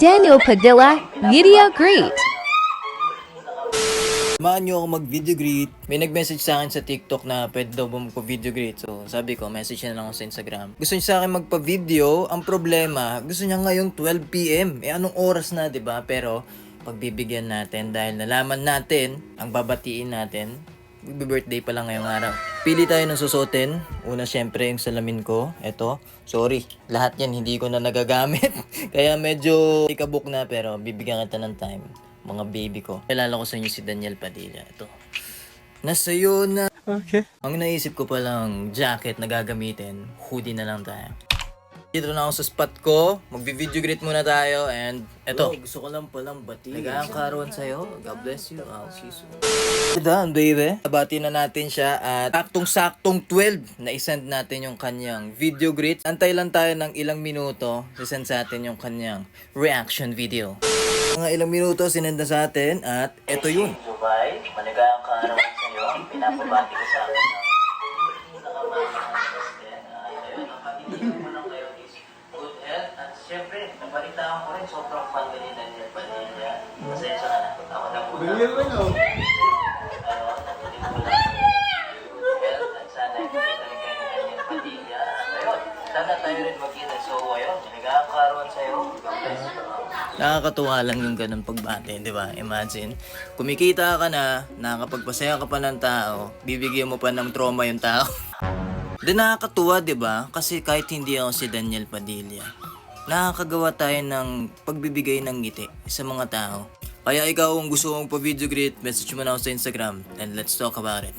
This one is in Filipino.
Daniel Padilla, Video Greet. Samahan nyo ako mag-video greet. May nag-message sa akin sa TikTok na pwede daw ba magpa-video greet. So, sabi ko, message na lang ako sa Instagram. Gusto niya sa akin magpa-video. Ang problema, gusto niya ngayong 12 PM. Anong oras na, 'di ba? Pero, pagbibigyan natin dahil nalaman natin, ang babatiin natin, birthday pa lang ngayong araw. Pili tayo ng susuotin. Una, syempre, yung salamin ko. Eto. Sorry. Lahat yan, hindi ko na nagagamit. Kaya medyo ikabok na, pero bibigyan kita ng time. Mga baby ko. Kilala ko sa inyo si Daniel Padilla. Ito. Nasa'yo na. Okay. Ang naisip ko palang jacket na gagamitin, hoodie na lang tayo. Dito na ako sa spot ko. Magvi-video greet muna tayo. And eto. Gusto ko lang palang batiin. Nag-aangkaroon sa'yo. God bless you. I'll see you soon. Done, baby. Bati na natin siya at saktong-saktong 12 na isend natin yung kanyang video greet. Antay lang tayo ng ilang minuto. Isend sa atin yung kanyang reaction video. Mga ilang minuto sinenda sa atin at eto yun. Dubai, maligang kaarawan sa iyo. Pinapabati ko sa akin. Good health at syempre, nabalitaan ko rin sobrang fan ka ni Daniel Padilla. Masaya ka na. Ako na po. Daniel rin o. Natuloy ko lang. Good health at sana kita rin kayo ni Daniel Padilla. At ayun, sana tayo rin magkita. So ayun, maligang kaarawan sa iyo. God bless you. Nakakatuwa lang yung ganun pagbate, di ba? Imagine, kumikita ka na, nakakapagpasaya ka pa ng tao, bibigyan mo pa ng trauma yung tao. Di nakakatuwa, di ba? Kasi kahit hindi ako si Daniel Padilla, nakakagawa tayo ng pagbibigay ng ngiti sa mga tao. Kaya ikaw, kung gusto mong pa-video greet, message mo na ako sa Instagram and let's talk about it.